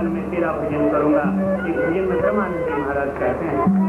वृंदावन में तेरा भजन करूंगा। एक भजन में ब्रह्मानंद जी महाराज कहते हैं,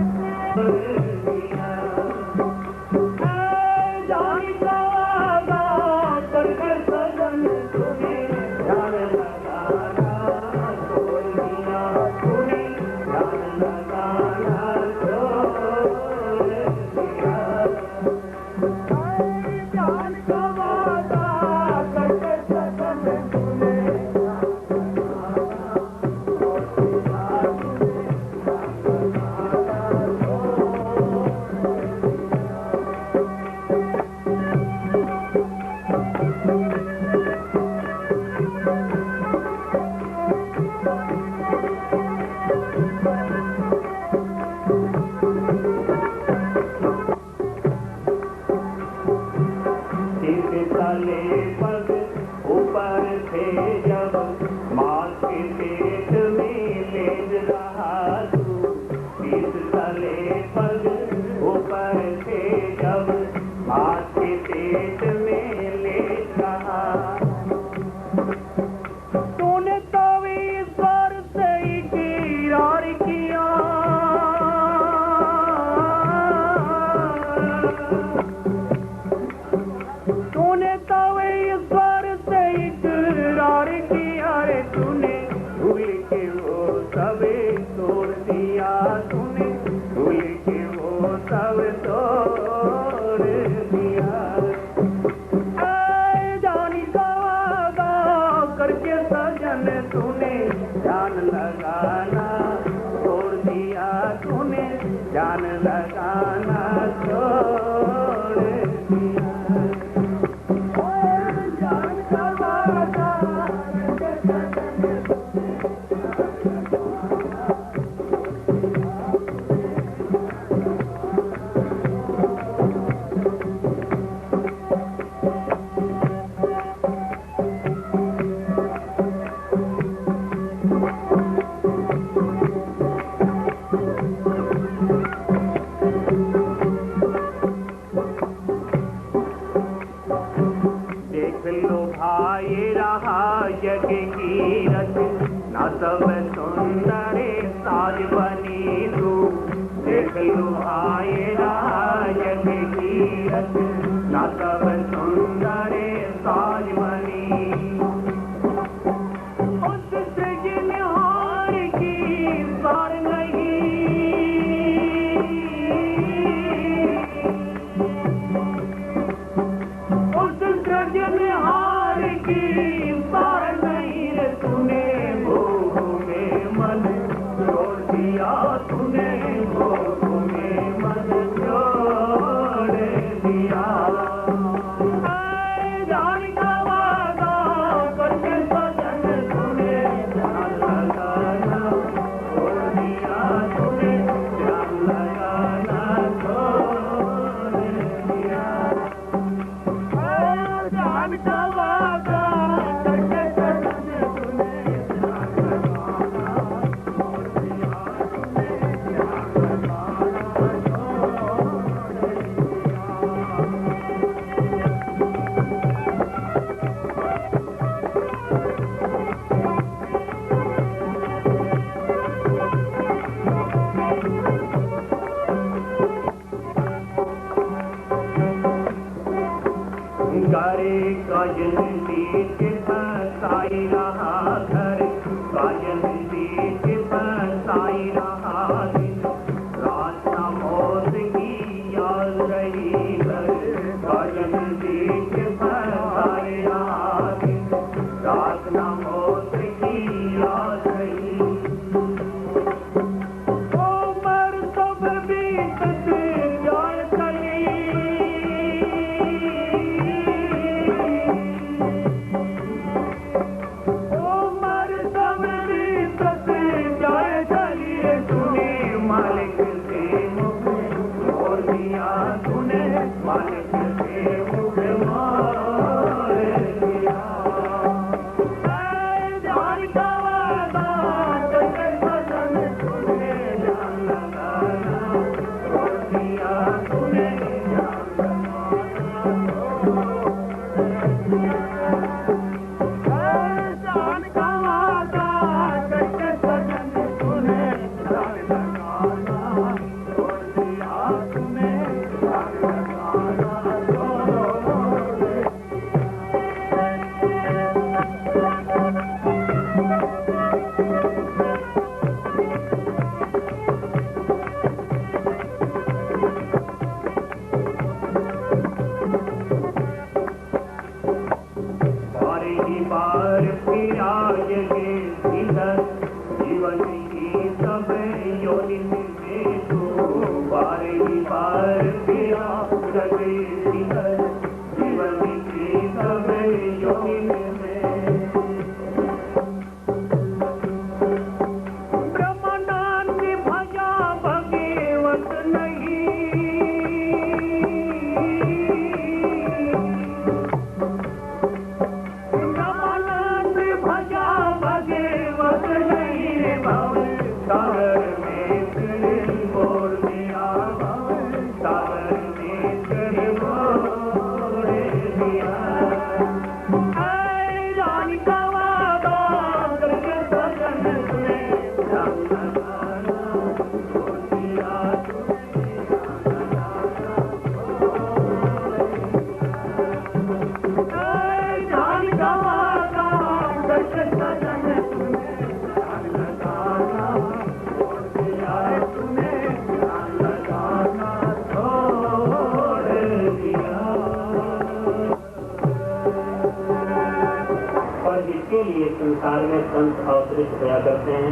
में संत अवतरित होया करते हैं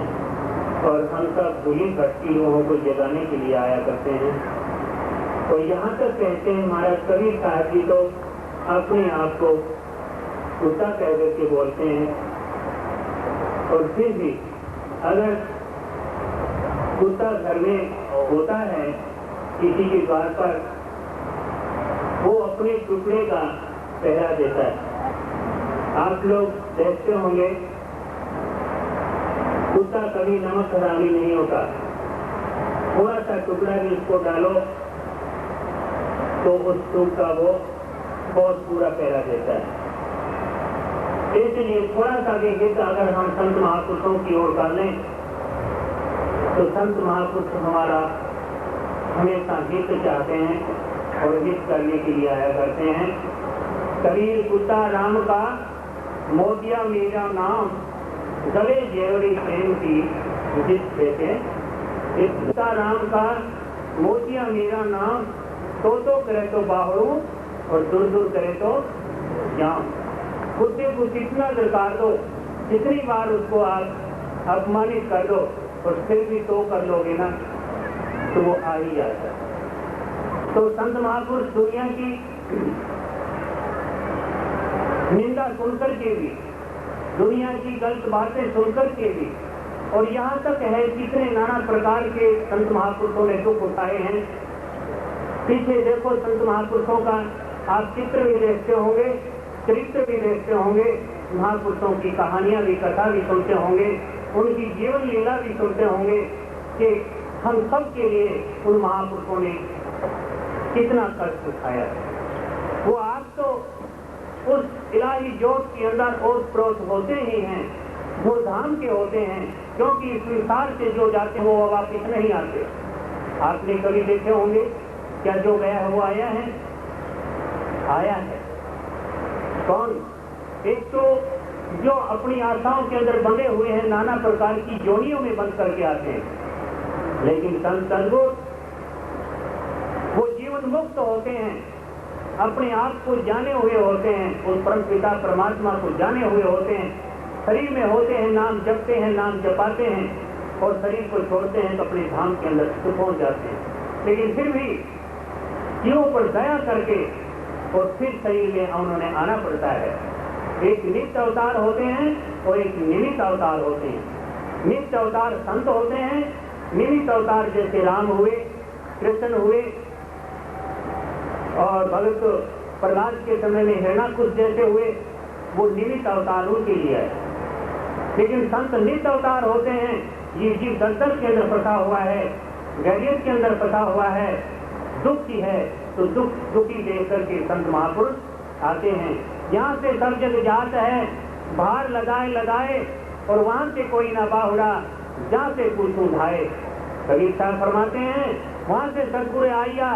और हम सब भूली भटकी लोगों को जगाने के लिए आया करते हैं। तो यहाँ तक कहते हैं महाराज कबीर साहब जी तो अपने आप को कुत्ता कह करके बोलते हैं, और फिर भी अगर कुत्ता घर में होता है किसी के द्वार पर, वो अपने टुकड़े का पहरा देता है। आप लोग देखते होंगे कुत्ता कभी नमक हरामी नहीं होता, थोड़ा सा टुकड़ा भी उसको डालो तो उस टूक का वो बहुत पूरा पहरा देता है। इसलिए थोड़ा सा भी हित अगर हम संत महापुरुषों की ओर डालें तो संत महापुरुष हमारा हमेशा हित चाहते हैं और हित करने के लिए आया करते हैं। कबीर कुत्ता राम का मोदिया मेरा नाम, गले जेवरी प्रेम की जिस कहते हैं। कुत्ता राम का मोदिया मेरा नाम, तो करे तो बाहू और दूर दूर करे तो जाम। कुत्ते को जितना दरकार दो, जितनी बार उसको आप अपमानित कर दो और फिर भी तो कर लोगे ना तो वो आ ही जाता है। तो संत महापुरुष दुनिया की निंदा सुनकर के भी, दुनिया की गलत बातें सुनकर के भी, और यहाँ तक है कितने नाना प्रकार के संत महापुरुषों ने दुख उठाए हैं। पीछे देखो संत महापुरुषों का आप चित्र भी देखते होंगे, चरित्र भी देखते होंगे, महापुरुषों की कहानियां भी, कथा भी सुनते होंगे, उनकी जीवन लीला भी सुनते होंगे कि हम सब के लिए उन महापुरुषों ने कितना कष्ट उठाया। वो आप तो उस इलाही जोत के अंदर ओत प्रोत होते ही हैं, जो धाम के होते हैं, क्योंकि इस संसार से जो जाते हैं वो वापिस नहीं आते। आपने कभी देखे होंगे क्या जो गया है वो आया है? आया है कौन? एक तो जो अपनी आशाओं के अंदर बंधे हुए हैं, नाना प्रकार की जोनियों में बंद करके आते हैं, लेकिन संत सद्गुरु वो जीवन मुक्त होते हैं, अपने आप को जाने हुए होते हैं, उस परम पिता परमात्मा को जाने हुए होते हैं, शरीर में होते हैं, नाम जपते हैं, नाम जपाते हैं और शरीर को छोड़ते हैं तो अपने धाम के अंदर पहुंच जाते हैं। लेकिन फिर भी जीवों पर दया करके और फिर शरीर में उन्होंने आना पड़ता है। एक नित्य अवतार होते हैं और एक निमित्त अवतार होते हैं। नित्य अवतार संत होते हैं, निमित्त अवतार जैसे राम हुए, कृष्ण हुए और भगत प्रहलाद के समय में हिरण्याकुश जैसे हुए, वो निमित्त अवतार उनके लिए है। लेकिन संत नित्य अवतार होते हैं। ये जीव दलदल के अंदर फंसा हुआ है, गैरियत के अंदर फंसा हुआ है, दुखी है, तो दुखी देख करके संत महापुरुष आते हैं। यहाँ से सब जग जात है, बाहर लगाए और वहां से कोई ना बाहुरा, जहाँ से कुछ उठाए। कबीर साहब फरमाते हैं वहां से सतगुरु आइया,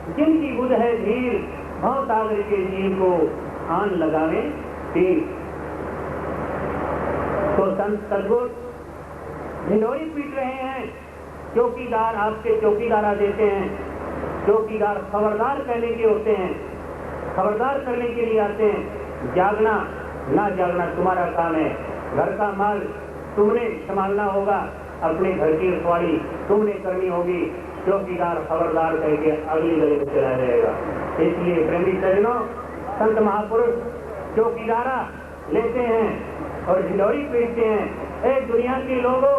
जिनकी बुध है धीर, भाव सागर के जीव को आन लगावे तीर। तो संत सतगुरु ढिंढोरी पीट रहे हैं, चौकीदार आपके चौकीदारा देते हैं। चौकीदार खबरदार कहने के होते हैं, खबरदार करने के लिए आते हैं। जागना ना जागना तुम्हारा काम है, घर का माल तुमने संभालना होगा, अपने घर की रखवाली तुमने करनी होगी। चौकीदार खबरदार करके अगली गली में चला जाएगा। इसलिए प्रेमी सज्जनों, संत महापुरुष चौकीदारा लेते हैं और ढिंढोरी पीटते हैं। ए दुनिया के लोगों,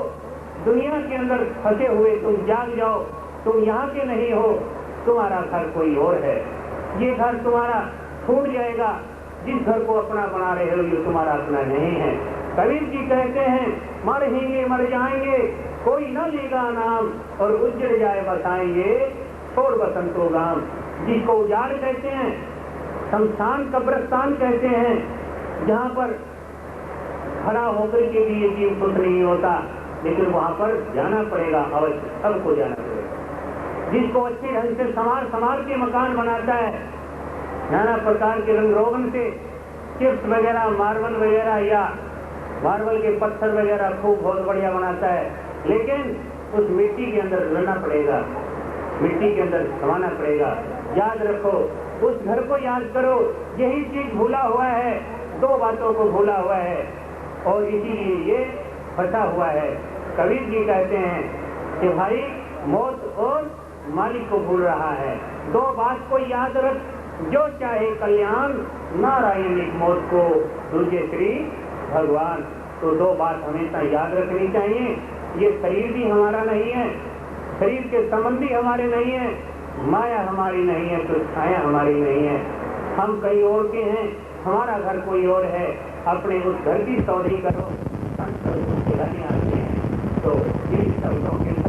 दुनिया के अंदर फंसे हुए तुम जाग जाओ, तुम यहाँ के नहीं हो, तुम्हारा घर कोई और है। ये घर तुम्हारा छूट जाएगा, जिस घर को अपना बना रहे हो ये तुम्हारा अपना नहीं है। कबीर जी कहते हैं मरेंगे मर जाएंगे, कोई न लेगा नाम, और उजड़ जाए बसाएंगे, छोड़ बसंतो गाम। जिसको उजाड़ कहते हैं, शमशान कब्रिस्तान कहते हैं, जहाँ पर खड़ा होकर के भी ये जीव खुश नहीं होता, लेकिन वहाँ पर जाना पड़ेगा, अवश्य सबको जाना पड़ेगा। जिसको अच्छे ढंग से संभाल के मकान बनाता है, नाना प्रकार के रंग रोगन से चिप्स वगैरह, मार्बल वगैरह या मार्बल के पत्थर वगैरह खूब बहुत बढ़िया बनाता है, लेकिन उस मिट्टी के अंदर रहना पड़ेगा, मिट्टी के अंदर समाना पड़ेगा। याद रखो, उस घर को याद करो। यही चीज भूला हुआ है, दो बातों को भूला हुआ है। और इसीलिए ये फंसा हुआ है। कबीर जी कहते हैं कि भाई मौत और मालिक को भूल रहा है। दो बात को याद रख, जो चाहे कल्याण, नारायणिक मौत को दूजे श्री भगवान। तो दो बात हमेशा याद रखनी चाहिए। ये शरीर भी हमारा नहीं है, शरीर के संबंधी हमारे नहीं है, माया हमारी नहीं है, तो छाया हमारी नहीं है। हम कहीं और के हैं, हमारा घर कोई और है। अपने उस घर की सौधी करो, संत उसके घर में आते हैं। तो इन शब्दों के